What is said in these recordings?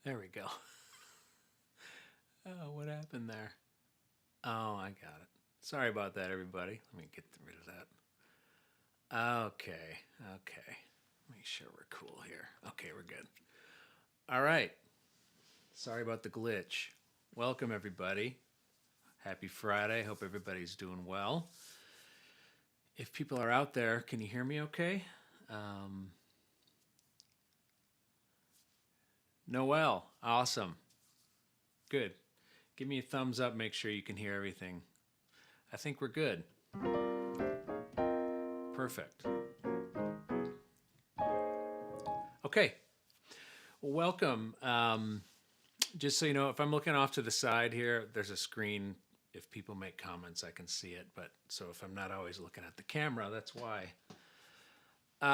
There we go. Oh, what happened there? Oh, I got it. Sorry about that, everybody. Let me get rid of that. Okay, okay. Make sure we're cool here. Okay, we're good. All right. Sorry about the glitch. Welcome, everybody. Happy Friday. Hope everybody's doing well. If people are out there, can you hear me okay? Um, Noel, awesome. Good. Give me a thumbs up. Make sure you can hear everything. I think we're good. Perfect. Okay. Well, welcome. Just so you know, if I'm looking off to the side here, there's a screen. If people make comments, I can see it. But so if I'm not always looking at the camera, that's why.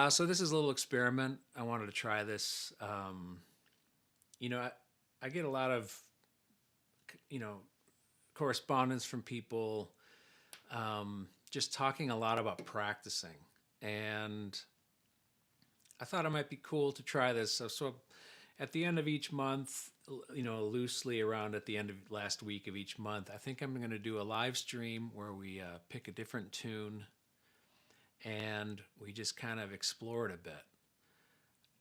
So this is a little experiment. I wanted to try this. I get a lot of, you know, correspondence from people just talking a lot about practicing. And I thought it might be cool to try this. So at the end of each month, loosely around at the end of last week of each month, I think I'm going to do a live stream where we pick a different tune and we just kind of explore it a bit.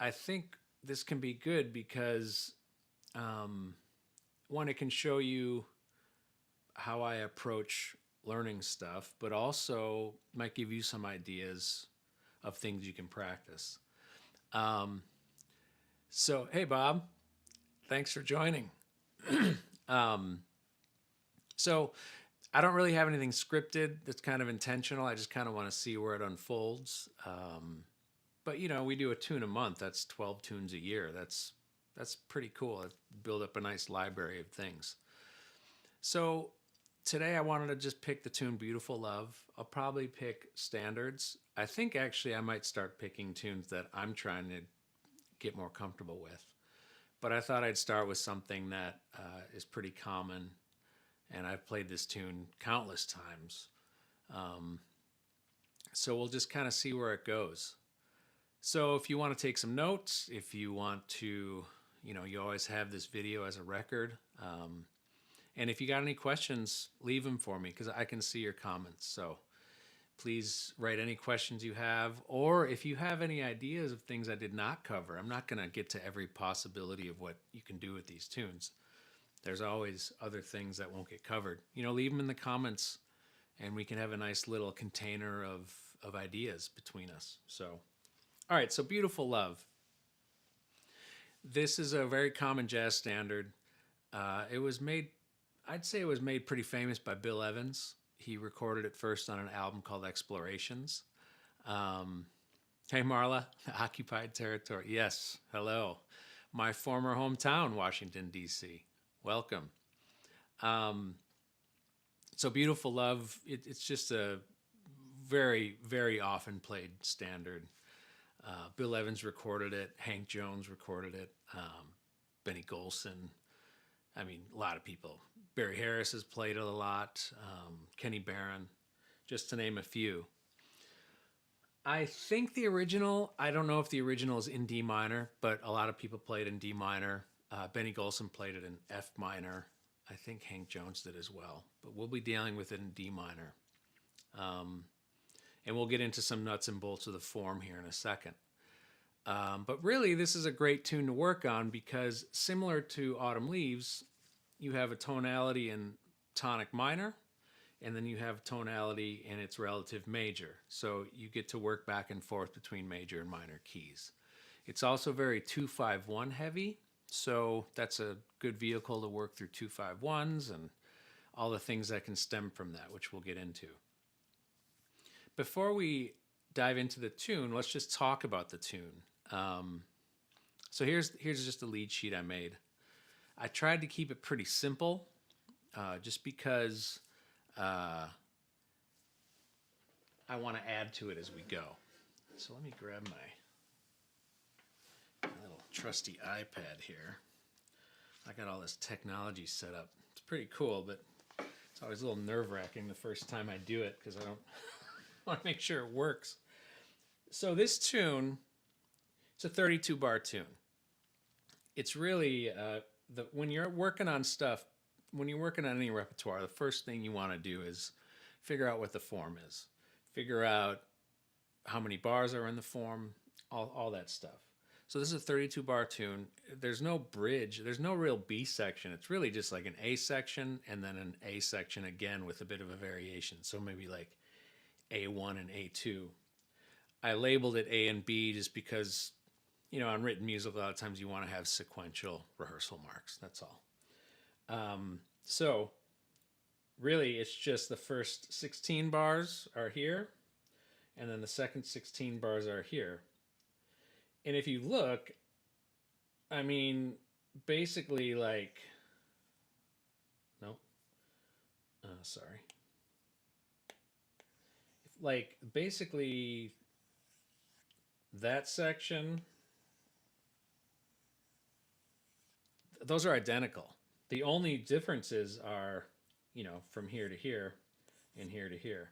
I think this can be good because, um, one, it can show you how I approach learning stuff, but also might give you some ideas of things you can practice. Um, hey, Bob, thanks for joining. um, so, I don't really have anything scripted that's kind of intentional. I just kind of want to see where it unfolds. But we do a tune a month. That's 12 tunes a year. That's pretty cool. Build up a nice library of things. So today I wanted to just pick the tune Beautiful Love. I'll probably pick standards. I think actually I might start picking tunes that I'm trying to get more comfortable with. But I thought I'd start with something that is pretty common, and I've played this tune countless times. Um, so we'll just kind of see where it goes. So if you want to take some notes, if you want to, you always have this video as a record. And if you got any questions, leave them for me because I can see your comments. So please write any questions you have, or if you have any ideas of things I did not cover. I'm not going to get to every possibility of what you can do with these tunes. There's always other things that won't get covered. Leave them in the comments and we can have a nice little container of ideas between us. So, all right, so Beautiful Love. This is a very common jazz standard. It was made, I'd say it was made pretty famous by Bill Evans. He recorded it first on an album called Explorations. Um, hey, Marla, Occupied Territory. Yes, hello. My former hometown, Washington, D.C. Welcome. Um, so, Beautiful Love, it's just a very, very often played standard. Bill Evans recorded it, Hank Jones recorded it, Benny Golson. I mean, a lot of people. Barry Harris has played it a lot, Kenny Barron, just to name a few. I think the original, I don't know if the original is in D minor, but a lot of people play it in D minor. Benny Golson played it in F minor. I think Hank Jones did as well, but we'll be dealing with it in D minor. Um, and we'll get into some nuts and bolts of the form here in a second. But really, this is a great tune to work on because similar to Autumn Leaves, you have a tonality in tonic minor, and then you have tonality in its relative major. So you get to work back and forth between major and minor keys. It's also very 2-5-1 heavy, so that's a good vehicle to work through 2-5-1s and all the things that can stem from that, which we'll get into. Before we dive into the tune, let's just talk about the tune. So here's just a lead sheet I made. I tried to keep it pretty simple, just because I want to add to it as we go. So let me grab my little trusty iPad here. I got all this technology set up. It's pretty cool, but it's always a little nerve-wracking the first time I do it because I don't want to make sure it works. So this tune, it's a 32 bar tune. it's really when you're working on stuff, when you're working on any repertoire, the first thing you want to do is figure out what the form is, figure out how many bars are in the form, all that stuff. So this is a 32 bar tune. There's no bridge. There's no real B section. It's really just like an A section and then an A section again with a bit of a variation. So maybe like A1 and A2. I labeled it A and B just because, on written music, a lot of times you want to have sequential rehearsal marks. That's all. So really, it's just the first 16 bars are here, and then the second 16 bars are here. And if you look, I mean, basically like, no, sorry. Like basically that section, those are identical. The only differences are, from here to here and here to here.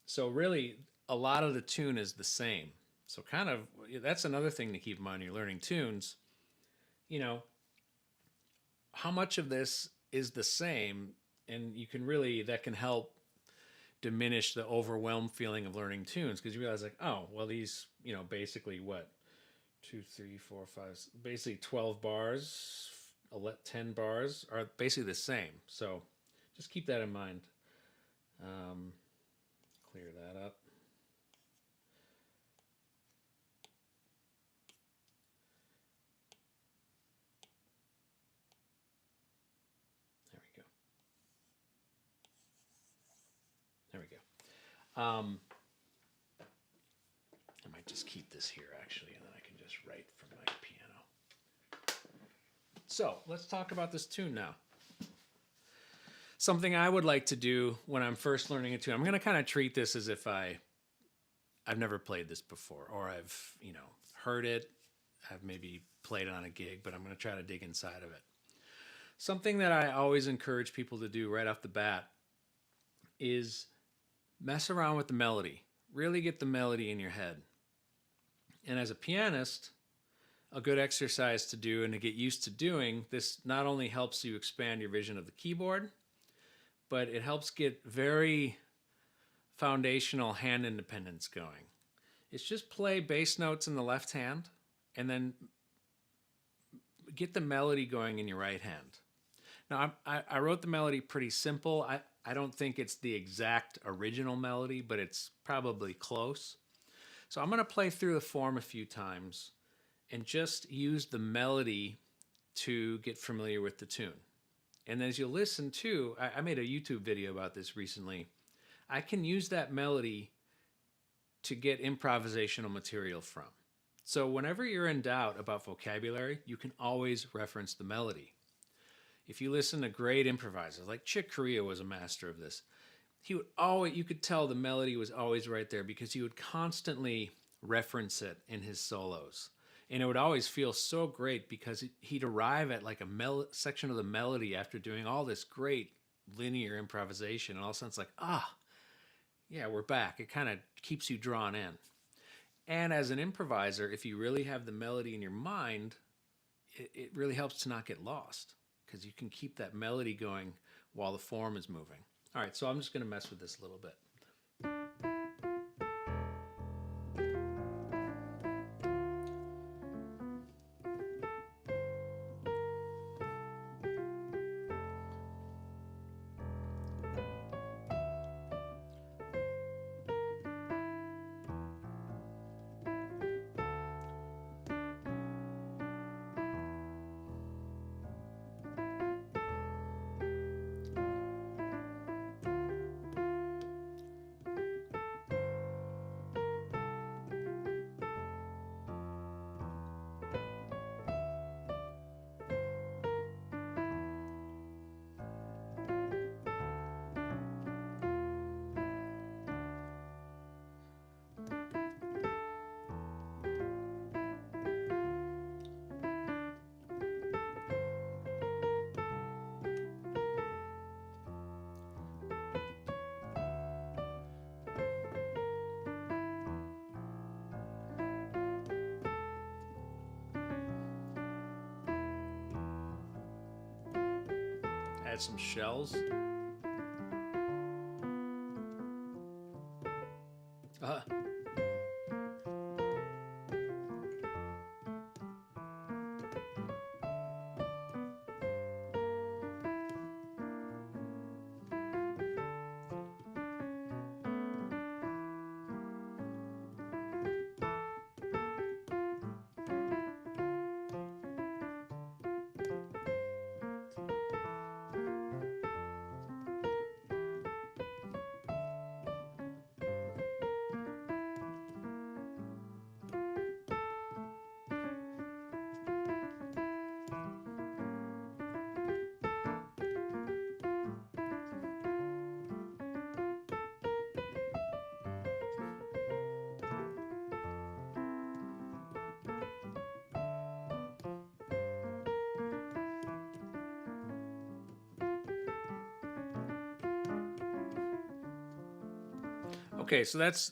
So really, a lot of the tune is the same. So kind of, that's another thing to keep in mind when you're learning tunes. How much of this is the same, and that can help diminish the overwhelmed feeling of learning tunes, because you realize like, oh, well, these, basically what, 2, 3, 4, 5, basically 12 bars, 10 bars are basically the same. So just keep that in mind. Clear that up. There we go. There we go. I might just keep this here actually, and then I can just write from my piano. So let's talk about this tune now. Something I would like to do when I'm first learning a tune, I'm going to kind of treat this as if I've never played this before, or I've, heard it. I've maybe played it on a gig, but I'm going to try to dig inside of it. Something that I always encourage people to do right off the bat is mess around with the melody. Really get the melody in your head. And as a pianist, a good exercise to do and to get used to doing, this not only helps you expand your vision of the keyboard, but it helps get very foundational hand independence going. It's just play bass notes in the left hand and then get the melody going in your right hand. Now, I wrote the melody pretty simple. I don't think it's the exact original melody, but it's probably close. So I'm going to play through the form a few times and just use the melody to get familiar with the tune. And as you listen to, I made a YouTube video about this recently. I can use that melody to get improvisational material from. So whenever you're in doubt about vocabulary, you can always reference the melody. If you listen to great improvisers, like Chick Corea was a master of this, you could tell the melody was always right there because he would constantly reference it in his solos. And it would always feel so great because he'd arrive at like a section of the melody after doing all this great linear improvisation, and all of a sudden it's like, yeah, we're back. It kind of keeps you drawn in. And as an improviser, if you really have the melody in your mind, it really helps to not get lost because you can keep that melody going while the form is moving. All right, so I'm just going to mess with this a little bit. at some shells. Uh, okay, so that's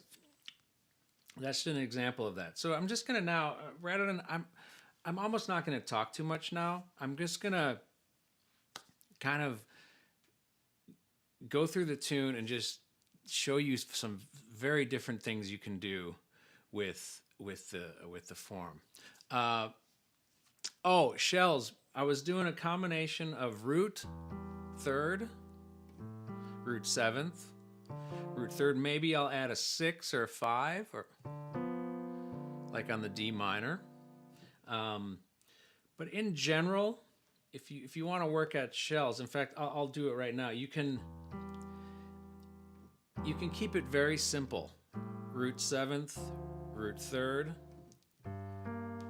an example of that. So I'm just gonna now, rather than I'm almost not gonna talk too much now. I'm just gonna kind of go through the tune and just show you some very different things you can do with the form. Uh, oh, shells. I was doing a combination of root third, root seventh, root third. Maybe I'll add a six or a five, or like on the D minor. Um, but in general, if you want to work at shells, in fact, I'll do it right now. You can keep it very simple. Root seventh, root third,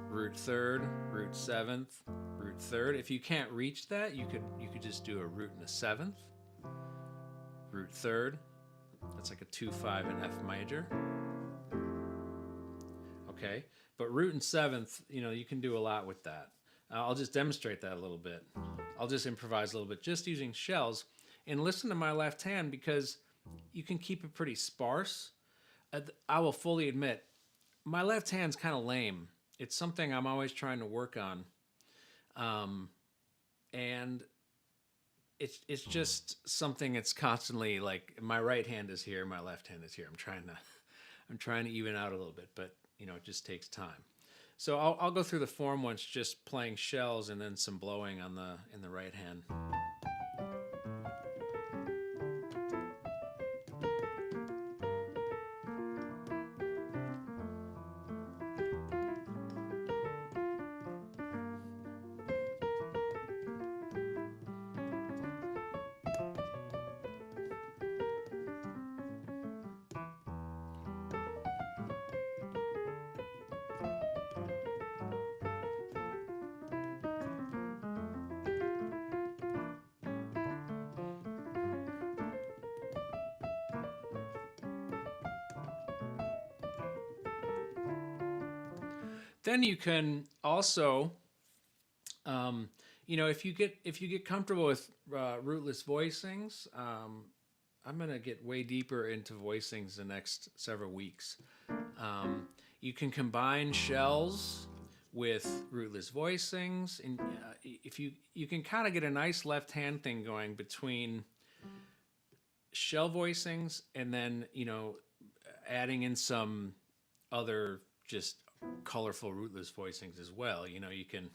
root third, root seventh, root third. If you can't reach that, you could just do a root and a seventh, root third. That's like a 2-5 in F major. Okay, but root and seventh, you can do a lot with that. I'll just demonstrate that a little bit. I'll just improvise a little bit just using shells, and listen to my left hand because you can keep it pretty sparse. I will fully admit, my left hand's kind of lame. It's something I'm always trying to work on, and it's just something that's constantly like my right hand is here, my left hand is here. I'm trying to even out a little bit, but it just takes time. So I'll go through the form once, just playing shells and then some blowing in the right hand. Then you can also, if you get comfortable with rootless voicings, I'm gonna get way deeper into voicings the next several weeks. You can combine shells with rootless voicings, and if you can kind of get a nice left hand thing going between shell voicings and then adding in some other just colorful rootless voicings as well. You can.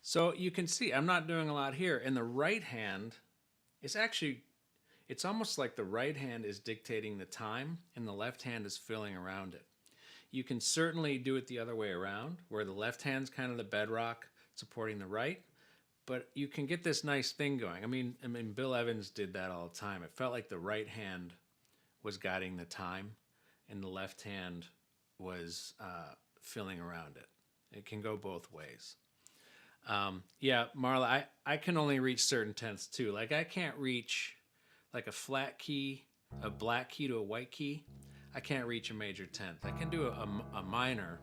So you can see I'm not doing a lot here. In the right hand, it's almost like the right hand is dictating the time and the left hand is filling around it. You can certainly do it the other way around, where the left hand's kind of the bedrock supporting the right, but you can get this nice thing going. I mean, Bill Evans did that all the time. It felt like the right hand was guiding the time, and the left hand was filling around it. It can go both ways. Yeah, Marla, I can only reach certain tenths too. Like I can't reach like a flat key, a black key to a white key. I can't reach a major tenth. I can do a minor.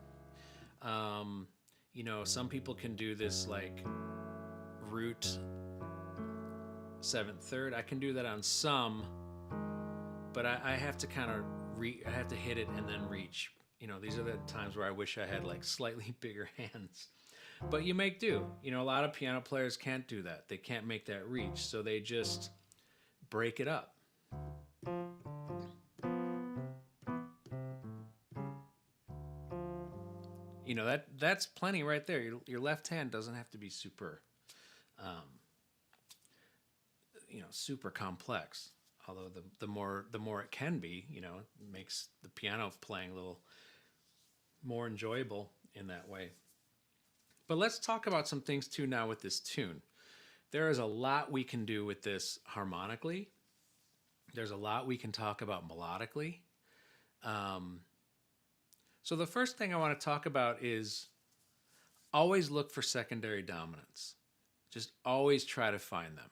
You know, some people can do this like root seventh third. I can do that on some, but I have to kind of I have to hit it and then reach. You know, these are the times where I wish I had like slightly bigger hands. But you make do. You know, a lot of piano players can't do that. They can't make that reach, so they just break it up. You know, that's plenty right there. Your left hand doesn't have to be super, you know, super complex. Although the more it can be, you know, it makes the piano playing a little more enjoyable in that way. But let's talk about some things too now with this tune. There is a lot we can do with this harmonically. There's a lot we can talk about melodically. So the first thing I want to talk about is always look for secondary dominants. Just always try to find them.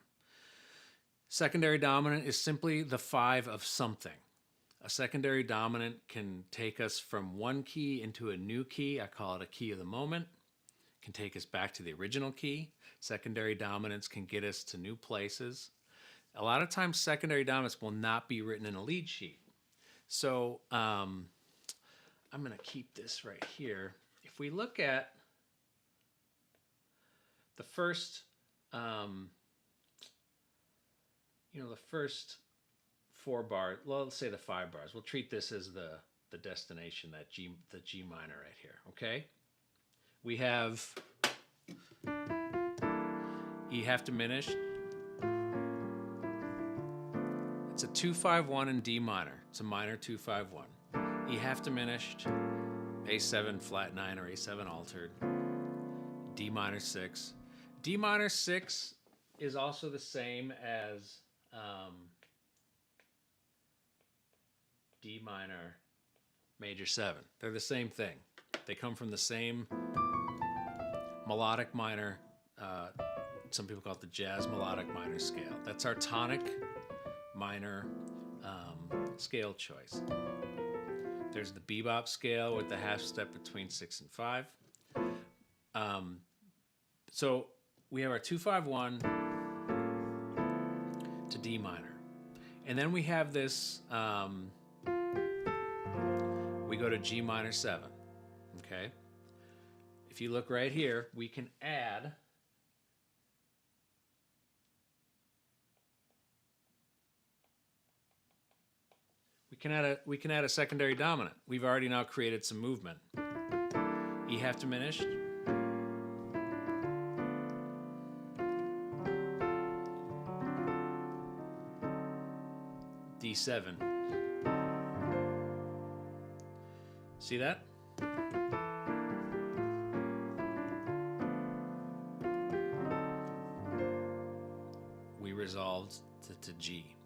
Secondary dominant is simply the 5 of something. A secondary dominant can take us from one key into a new key. I call it a key of the moment. It can take us back to the original key. Secondary dominants can get us to new places. A lot of times secondary dominants will not be written in a lead sheet. So I'm going to keep this right here. If we look at the first, the first 4 bars, well, let's say the 5 bars. We'll treat this as the destination, the G minor right here, okay? We have E half diminished. It's a 2-5-1 in D minor. It's a minor 2-5-1. E half diminished, A7 flat 9 or A7 altered, D minor 6. D minor 6 is also the same as D minor major 7. They're the same thing. They come from the same melodic minor, some people call it the jazz melodic minor scale. That's our tonic minor scale choice. There's the bebop scale with the half step between 6 and 5. So we have our 2-5-1 to D minor. And then we have this, we go to G minor 7, okay? If you look right here, we can add we can add a secondary dominant. We've already now created some movement. E half diminished. D7. See that? We resolved to G.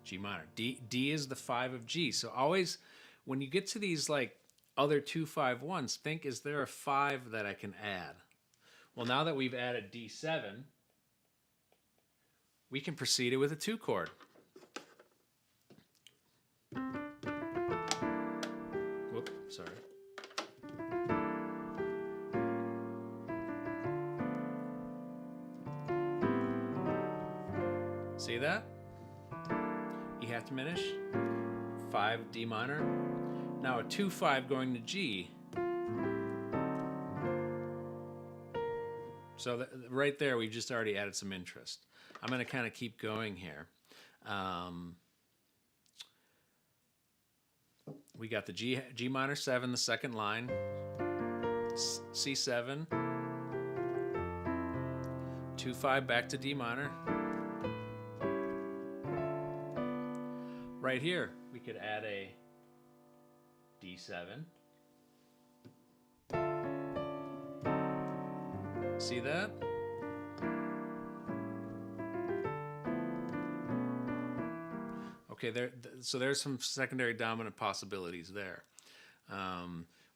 G minor. D is the 5 of G. So always, when you get to these like other 2-5-1s, think, is there a 5 that I can add? Well, now that we've added D7, we can proceed it with a 2 chord. Whoop, sorry. See that? E half diminished, 5 D minor. Now a 2-5 going to G. So right there, we've just already added some interest. I'm going to kind of keep going here. We got the G minor 7, the second line, C7, 2-5 back to D minor. Right here, we could add a D7. See that? Okay, so there's some secondary dominant possibilities there.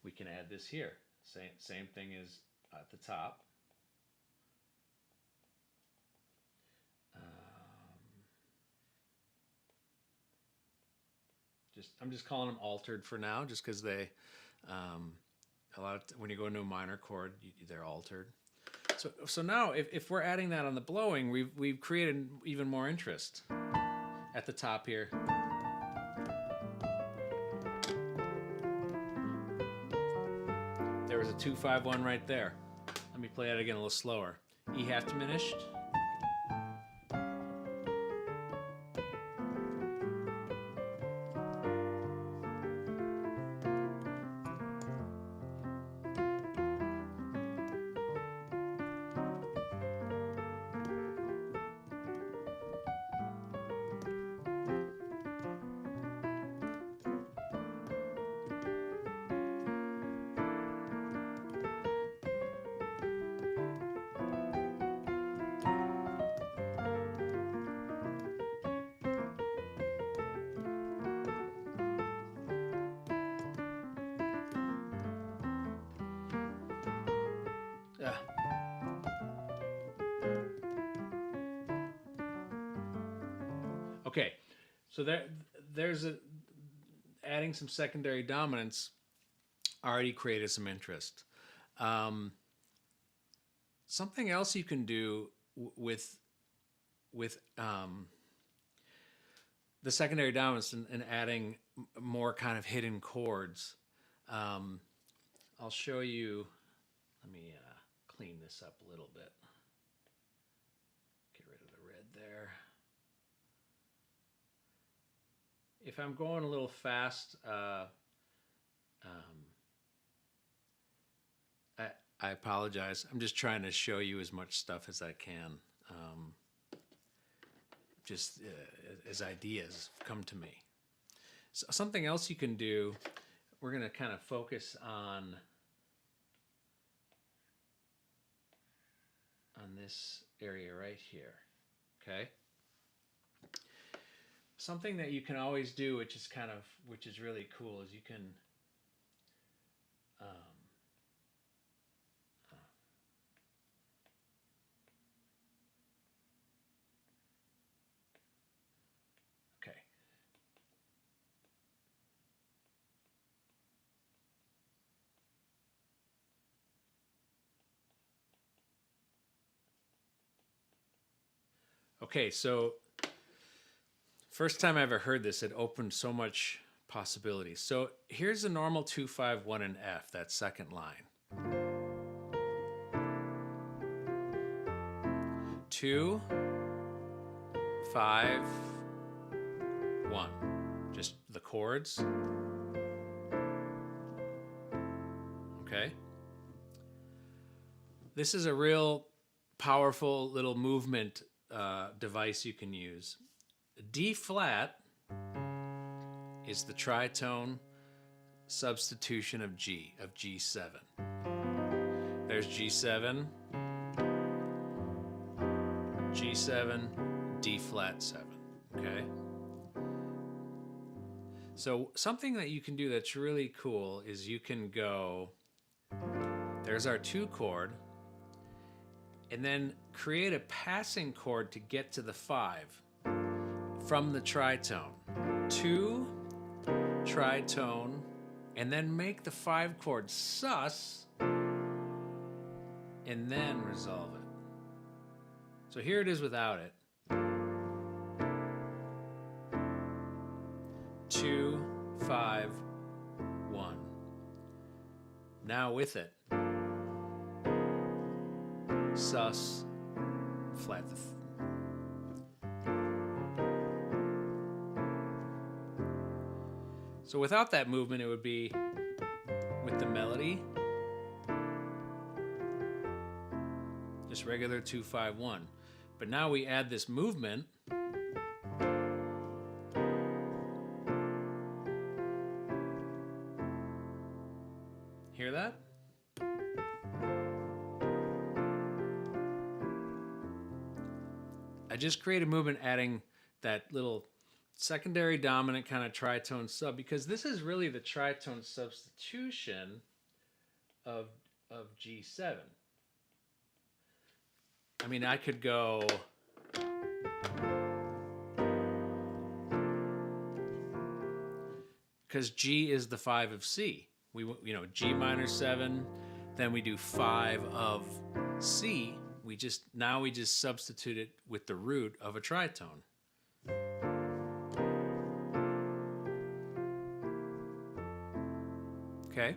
We can add this here. Same thing as at the top. I'm just calling them altered for now, just because they when you go into a minor chord, they're altered. So now if we're adding that on the blowing, we've created even more interest at the top here. There was a 2-5-1 right there. Let me play it again a little slower. E half diminished. Yeah. Okay, so there's adding some secondary dominance already created some interest. Something else you can do with the secondary dominance and adding more kind of hidden chords. I'll show you. Let me clean this up a little bit. Get rid of the red there. If I'm going a little fast, I apologize. I'm just trying to show you as much stuff as I can. Just as ideas come to me. So something else you can do, we're going to kind of focus on this area right here, okay? Something that you can always do, which is really cool, is you can okay. Okay, so first time I ever heard this, it opened so much possibility. So here's a normal 2-5-1 in F, that second line. 2, 5, 1. Just the chords. Okay. This is a real powerful little movement device you can use. D flat is the tritone substitution of G7. There's G7, G7, D flat 7, okay? So something that you can do that's really cool is you can go, there's our 2 chord, and then create a passing chord to get to the 5 from the tritone. 2, tritone, and then make the 5 chord sus, and then resolve it. So here it is without it. 2, 5, 1. Now with it. Sus, flat the So without that movement, it would be with the melody, just regular 2-5-1. But now we add this movement. Hear that? I just create a movement adding that little secondary dominant kind of tritone sub, because this is really the tritone substitution of G7. I mean, I could go because G is the 5 of C. We G minor 7, then we do 5 of C. We just substitute it with the root of a tritone. Okay.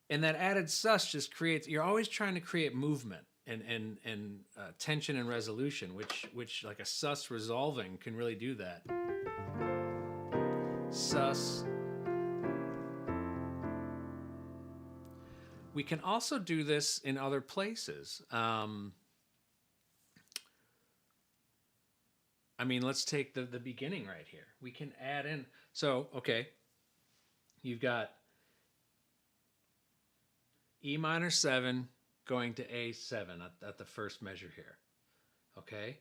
And that added sus just creates, you're always trying to create movement and tension and resolution, which like a sus resolving can really do that. Sus. We can also do this in other places. I mean, let's take the beginning right here. We can add in, so, okay, you've got E minor 7 going to A7 at the first measure here, okay?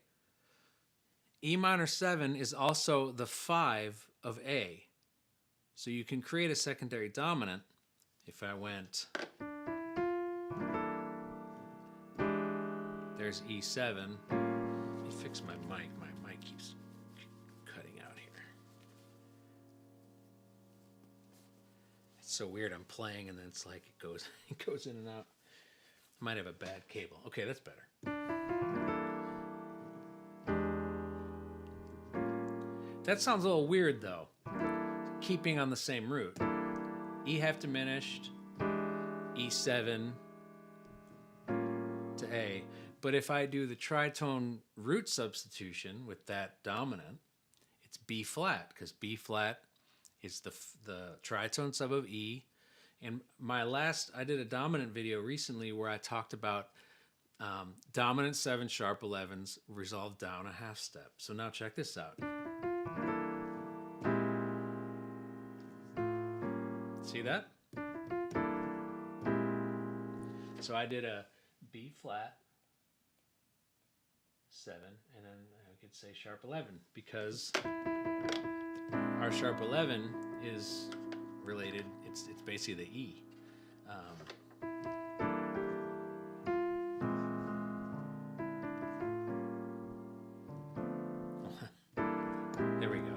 E minor 7 is also the 5 of A. So you can create a secondary dominant if I went, there's E7. Let me fix my mic. My mic keeps cutting out here. It's so weird. I'm playing and then it's like it goes in and out. I might have a bad cable. Okay, that's better. That sounds a little weird though. Keeping on the same root. E half diminished, E7 to A. But if I do the tritone root substitution with that dominant, it's B flat, because B flat is the tritone sub of E. And I did a dominant video recently where I talked about dominant 7 sharp 11s resolved down a half step. So now check this out. See that? So I did a B flat 7, and then I could say sharp 11, because our sharp 11 is related. It's basically the E. There we go.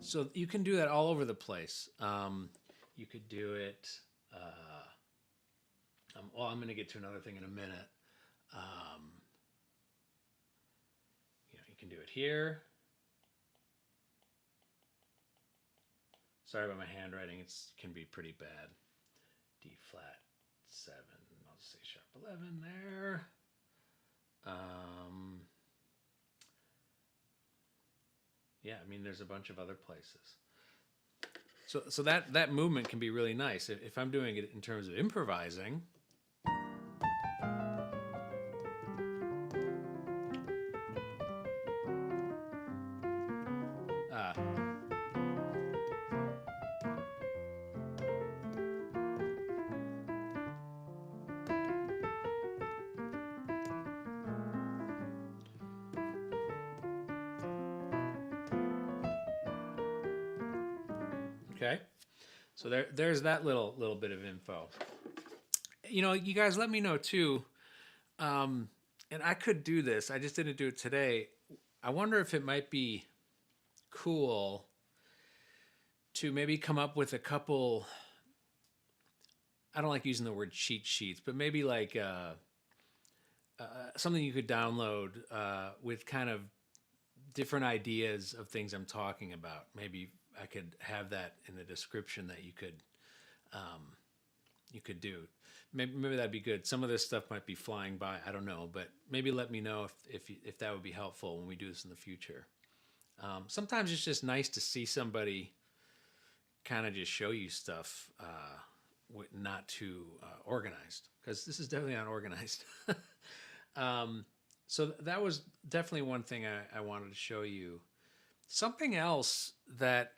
So you can do that all over the place. You could do it. Well, I'm going to get to another thing in a minute. You can do it here. Sorry about my handwriting. It can be pretty bad. D flat 7. I'll just say sharp 11 there. Yeah, I mean, there's a bunch of other places. So that movement can be really nice. If I'm doing it in terms of improvising, okay, so there's that little bit of info. You guys let me know too. And I could do this. I just didn't do it today. I wonder if it might be cool to maybe come up with a couple. I don't like using the word cheat sheets, but maybe like something you could download with kind of different ideas of things I'm talking about. Maybe I could have that in the description that you could do. Maybe that'd be good. Some of this stuff might be flying by. I don't know, but maybe let me know if that would be helpful when we do this in the future. Sometimes it's just nice to see somebody kind of just show you stuff not too organized, because this is definitely not organized. So that was definitely one thing I wanted to show you. Something else that,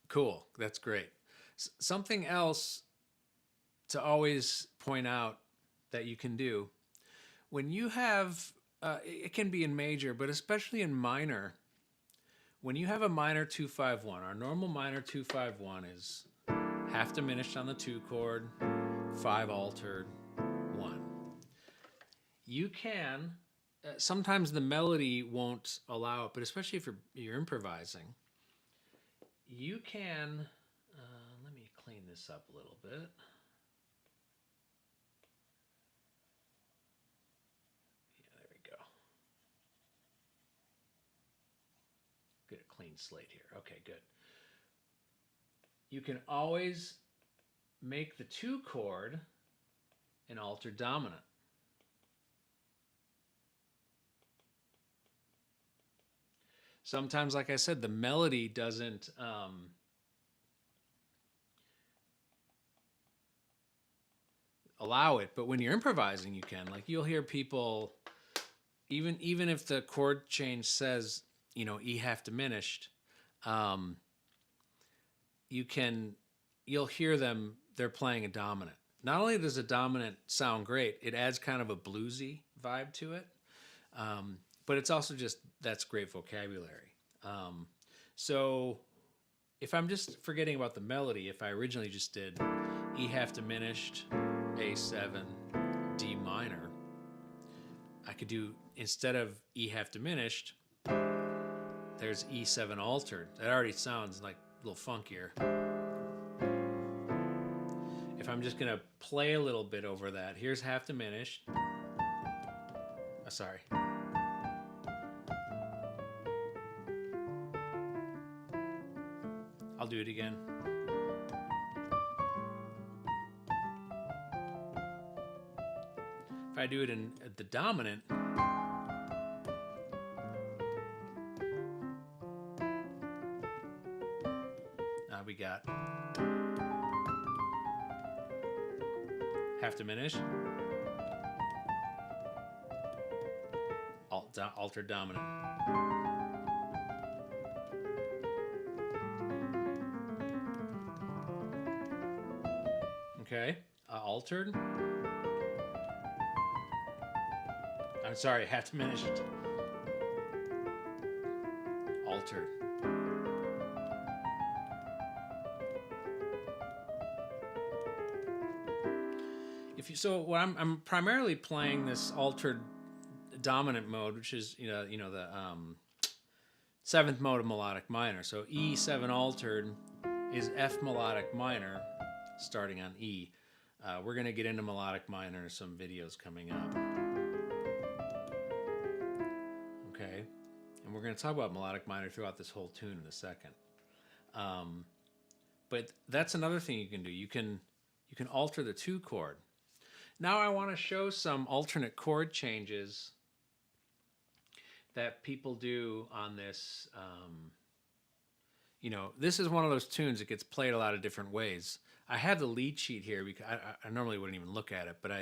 cool, that's great. Something else to always point out that you can do when you have, it can be in major, but especially in minor, when you have a minor 2-5-1, our normal minor 2-5-1 is half diminished on the 2 chord, 5 altered, 1. You can, sometimes the melody won't allow it, but especially if you're improvising, you can, let me clean this up a little bit. Get a clean slate here. Okay, good. You can always make the 2 chord an altered dominant. Sometimes, like I said, the melody doesn't allow it, but when you're improvising, you can. Like you'll hear people, even if the chord change says, you know, E half diminished, you'll hear them, they're playing a dominant. Not only does a dominant sound great, it adds kind of a bluesy vibe to it, but it's also just, that's great vocabulary. So if I'm just forgetting about the melody, if I originally just did E half diminished, A7, D minor, I could do, instead of E half diminished, there's E7 altered. That already sounds like a little funkier. If I'm just gonna play a little bit over that, here's half diminished. Sorry. I'll do it again. If I do it in the dominant, we got half diminished, altered dominant. Okay, altered. I'm sorry, half diminished, altered. So what I'm primarily playing this altered dominant mode, which is the 7th mode of melodic minor. So E7 altered is F melodic minor, starting on E. We're gonna get into melodic minor in some videos coming up. Okay, and we're gonna talk about melodic minor throughout this whole tune in a second. But that's another thing you can do. You can alter the 2 chord. Now I want to show some alternate chord changes that people do on this. This is one of those tunes that gets played a lot of different ways. I have the lead sheet here because I normally wouldn't even look at it, but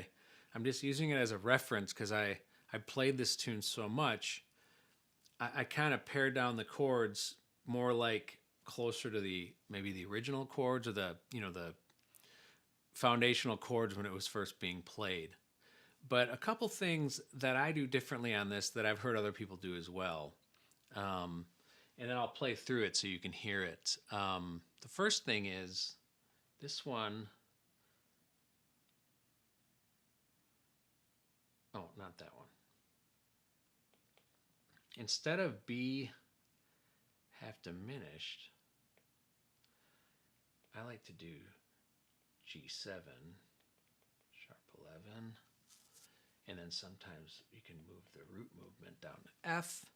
I'm just using it as a reference because I played this tune so much. I kind of pared down the chords more like closer to maybe the original chords or the foundational chords when it was first being played. But a couple things that I do differently on this that I've heard other people do as well. And then I'll play through it so you can hear it. The first thing is this one. Oh, not that one. Instead of B half diminished, I like to do G7, sharp 11, and then sometimes you can move the root movement down to F.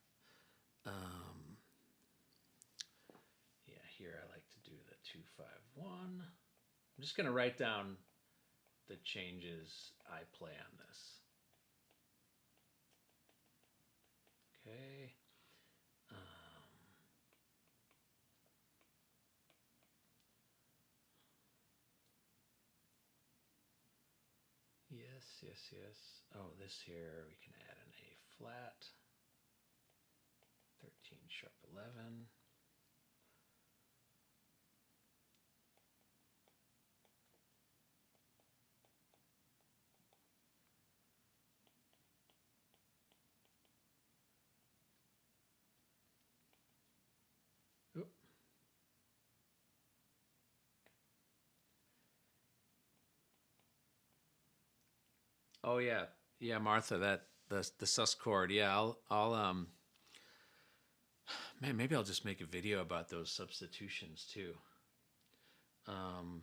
Here I like to do the 2-5-1. I'm just going to write down the changes I play on this. Okay. Yes. Oh, this here, we can add an A flat. 13 sharp 11. Oh yeah, yeah, Martha. That the sus chord. Yeah, I'll man, maybe I'll just make a video about those substitutions too. Um,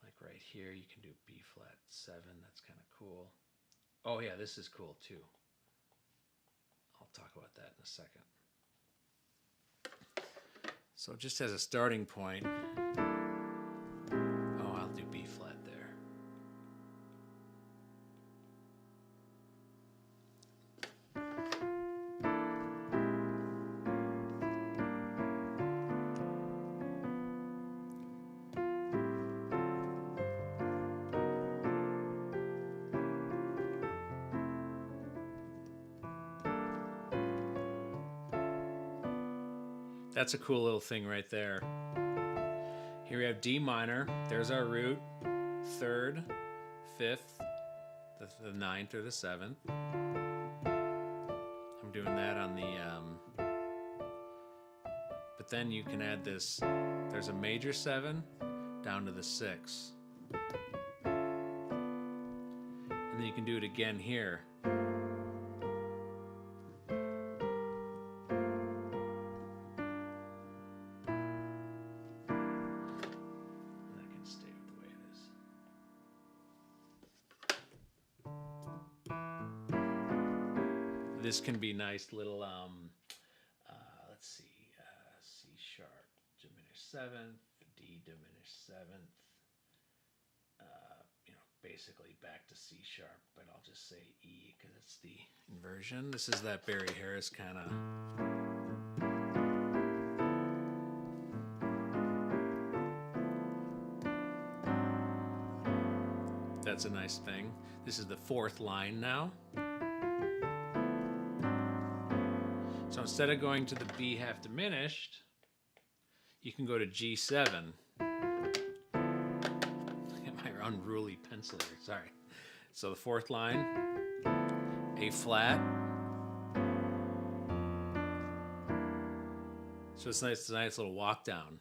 like right here, you can do B flat 7. That's kind of cool. Oh yeah, this is cool too. I'll talk about that in a second. So just as a starting point, oh, I'll do B flat there. That's a cool little thing right there. Here we have D minor. There's our root. Third, fifth, the ninth or the seventh. I'm doing that on the, but then you can add this. There's a major 7 down to the 6. And then you can do it again here. This can be nice little, let's see, C sharp, diminished 7th, D diminished 7th, basically back to C sharp, but I'll just say E because it's the inversion. This is that Barry Harris kind of. That's a nice thing. This is the 4th line now. So instead of going to the B half diminished, you can go to G7. Get my unruly pencil here, sorry. So the 4th line, A flat. So it's nice, a nice little walk down.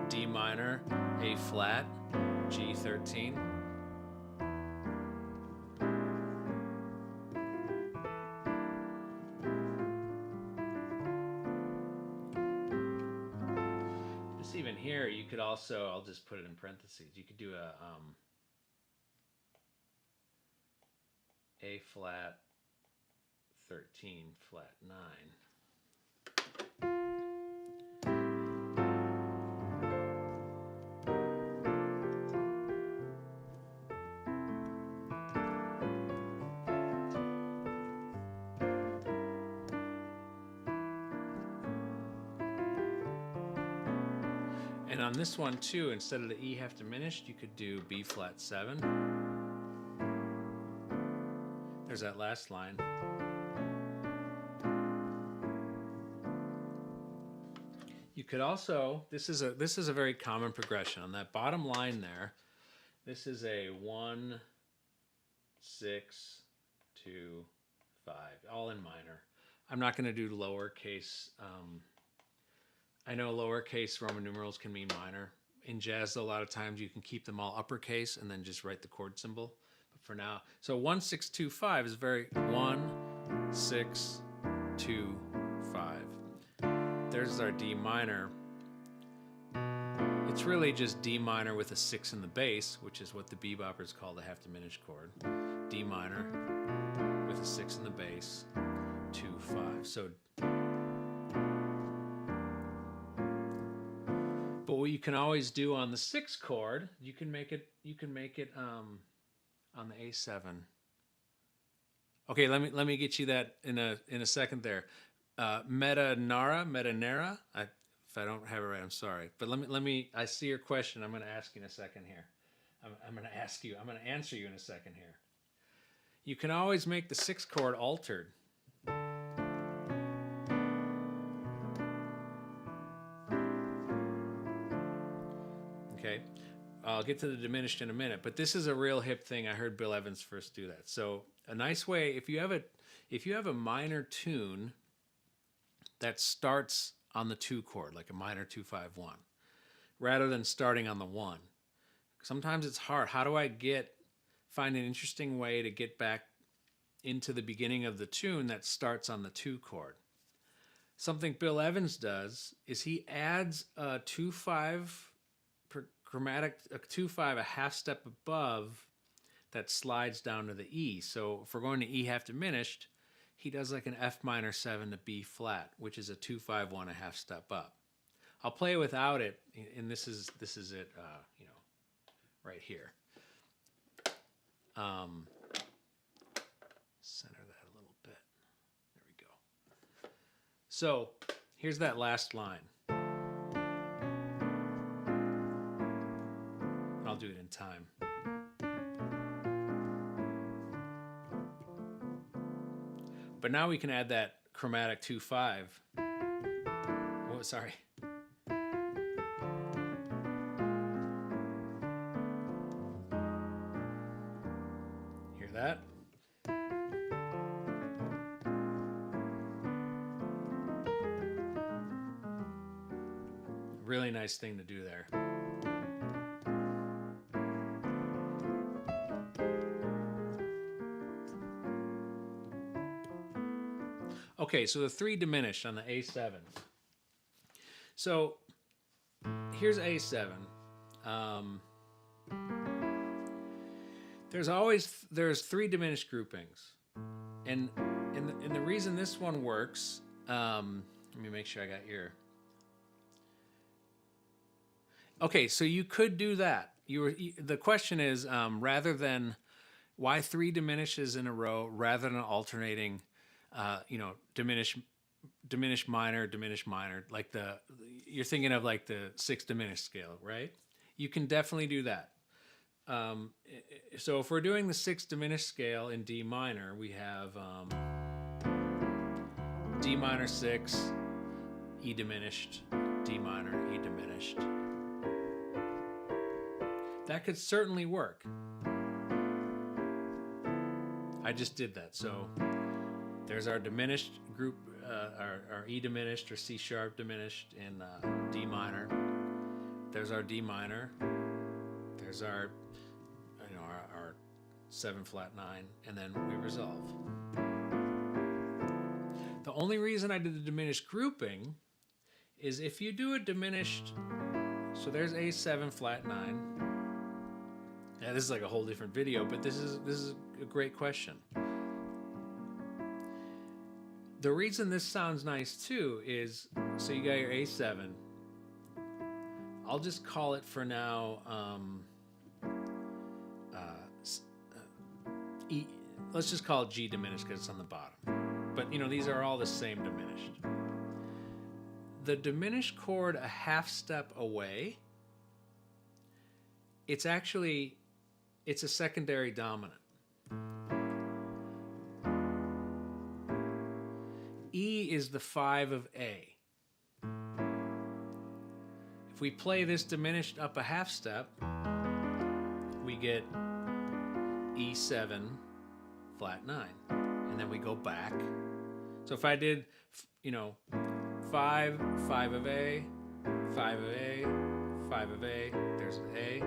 D minor, A flat, G13. Even here, you could also, I'll just put it in parentheses, you could do a flat 13, flat 9. And on this one too, instead of the E half diminished, you could do B flat 7. There's that last line. You could also, this is a very common progression. On that bottom line there, this is a 1, 6, 2, 5, all in minor. I'm not going to do lowercase. I know lowercase Roman numerals can mean minor. In jazz, though, a lot of times you can keep them all uppercase and then just write the chord symbol. But for now, so 1, 6, 2, 5 is very 1, 6, 2, 5. There's our D minor. It's really just D minor with a 6 in the bass, which is what the beboppers call the half diminished chord. D minor with a 6 in the bass, 2, 5. So. But what you can always do on the 6th chord, you can make it on the A7. Okay, let me get you that in a second there. Meta Nara. If I don't have it right, I'm sorry. But let me. I see your question. I'm going to ask you in a second here. I'm going to answer you in a second here. You can always make the 6th chord altered. Okay, I'll get to the diminished in a minute, but this is a real hip thing. I heard Bill Evans first do that. So a nice way, if you have a minor tune that starts on the 2 chord, like a minor 2-5-1, rather than starting on the 1. Sometimes it's hard. How do I find an interesting way to get back into the beginning of the tune that starts on the 2 chord? Something Bill Evans does is he adds a 2-5 chromatic, a 2-5 a half step above that slides down to the E. So if we're going to E half diminished, he does like an F minor 7 to B flat, which is a 2-5-1 a half step up. I'll play without it, and this is it, right here. Center that a little bit. There we go. So here's that last line. I'll do it in time. But now we can add that chromatic 2-5. Oh, sorry. Hear that? Really nice thing to do there. Okay, so the 3 diminished on the A7. So here's A7. There's 3 diminished groupings, and the reason this one works. Let me make sure I got your. Okay, so you could do that. The question is, rather than why 3 diminishes in a row rather than alternating, diminish minor, like you're thinking of like the 6 diminished scale, right? You can definitely do that. So if we're doing the 6 diminished scale in D minor, we have D minor 6, E diminished, D minor, E diminished. That could certainly work. I just did that. So there's our diminished group, our E diminished or C sharp diminished in D minor. There's our D minor. There's our 7 flat 9, and then we resolve. The only reason I did the diminished grouping is if you do a diminished, so there's A7 flat 9. Yeah, this is like a whole different video, but this is a great question. The reason this sounds nice too is, so you got your A7. I'll just call it for now E. Let's just call it G diminished because it's on the bottom. But these are all the same diminished. The diminished chord a half step away, it's a secondary dominant. E is the 5 of A. If we play this diminished up a half step, we get E7 flat 9. And then we go back. So if I did, 5 of A, 5 of A, 5 of A, there's an A.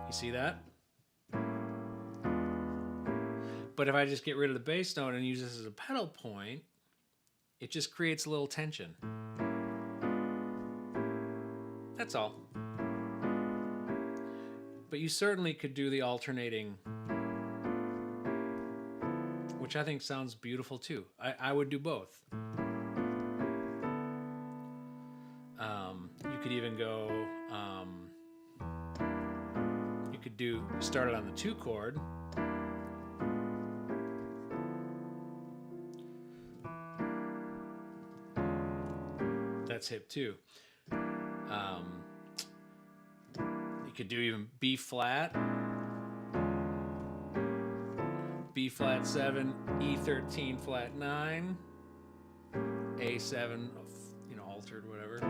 You see that? But if I just get rid of the bass note and use this as a pedal point, it just creates a little tension. That's all. But you certainly could do the alternating, which I think sounds beautiful too. I would do both. You could even go, you could start it on the 2 chord. That's hip too. You could do even B flat, B flat 7, E13 flat 9, A7, altered, whatever.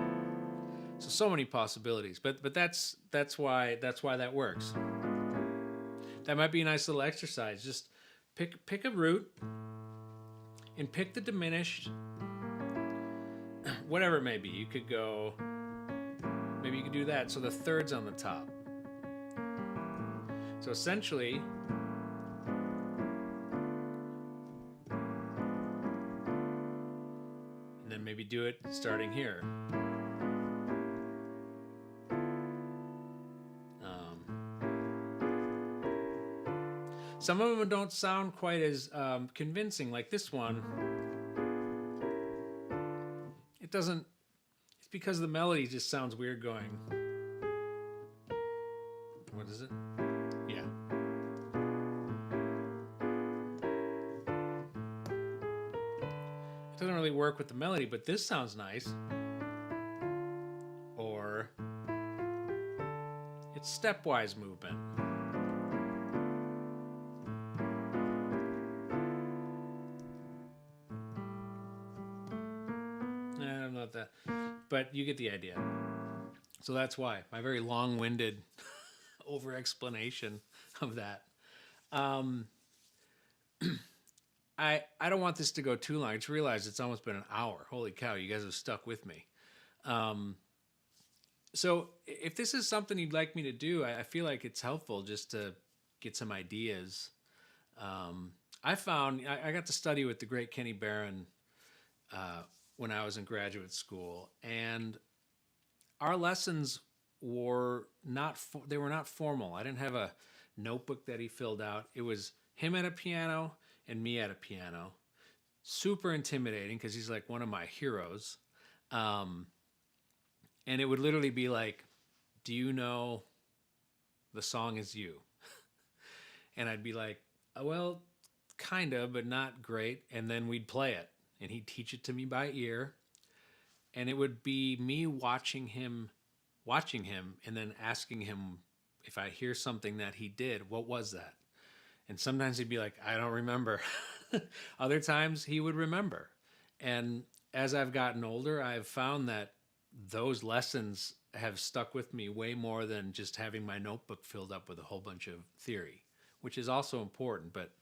So many possibilities, but that's why that works. That might be a nice little exercise. Just pick a root, and pick the diminished, whatever it may be. You could go, maybe you could do that. So the third's on the top. So essentially, and then maybe do it starting here. Some of them don't sound quite as convincing, like this one. It doesn't, it's because the melody just sounds weird going. What is it? Yeah. It doesn't really work with the melody, but this sounds nice. Or it's stepwise movement. That, but you get the idea. So that's why my very long-winded over explanation of that. I don't want this to go too long. I just realized it's almost been an hour. Holy cow, you guys have stuck with me. So if this is something you'd like me to do, I feel like it's helpful just to get some ideas. I found I got to study with the great Kenny Barron when I was in graduate school, and our lessons were not formal. I didn't have a notebook that he filled out. It was him at a piano and me at a piano. Super intimidating because he's like one of my heroes. And it would literally be like, do you know The Song Is You? And I'd be like, well, kind of, but not great. And then we'd play it. And he'd teach it to me by ear. And it would be me watching him, and then asking him if I hear something that he did, what was that? And sometimes he'd be like, I don't remember. Other times he would remember. And as I've gotten older, I've found that those lessons have stuck with me way more than just having my notebook filled up with a whole bunch of theory, which is also important. But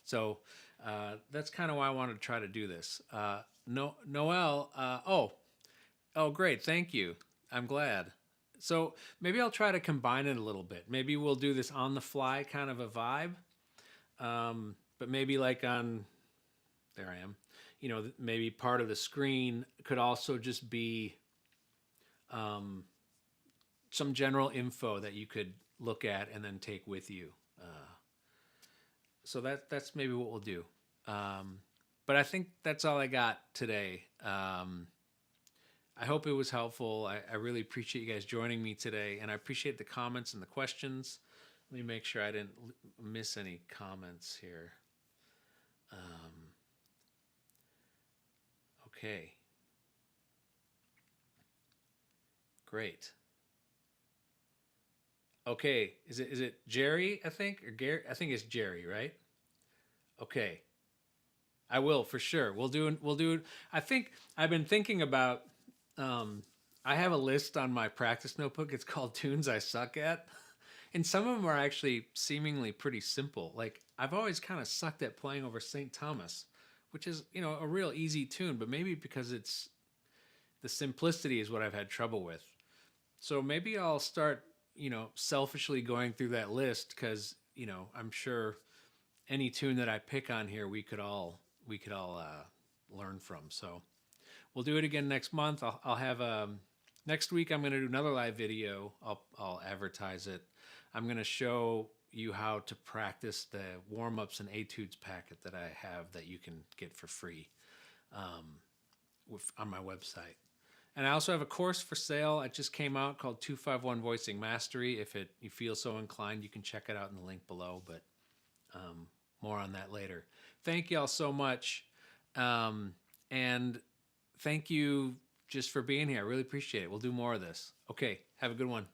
so that's kind of why I wanted to try to do this. Noel, oh, great. Thank you. I'm glad. So maybe I'll try to combine it a little bit. Maybe we'll do this on the fly kind of a vibe. But maybe like on, there I am, maybe part of the screen could also just be some general info that you could look at and then take with you. So that's maybe what we'll do. But I think that's all I got today. I hope it was helpful. I really appreciate you guys joining me today, and I appreciate the comments and the questions. Let me make sure I didn't miss any comments here. Okay. Great. Okay, is it Jerry, I think, or Gary? I think it's Jerry, right? Okay. I will for sure. We'll do. I think I've been thinking about. I have a list on my practice notebook. It's called Tunes I Suck At, and some of them are actually seemingly pretty simple. Like I've always kind of sucked at playing over St. Thomas, which is a real easy tune, but maybe because it's the simplicity is what I've had trouble with. So maybe I'll start selfishly going through that list because I'm sure any tune that I pick on here we could all learn from. So we'll do it again next month. I'll have next week. I'm going to do another live video. I'll advertise it. I'm going to show you how to practice the warm-ups and etudes packet that I have that you can get for free on my website. And I also have a course for sale. It just came out called 251 Voicing Mastery. If you feel so inclined, you can check it out in the link below. But more on that later. Thank you all so much. And thank you just for being here. I really appreciate it. We'll do more of this. Okay, have a good one.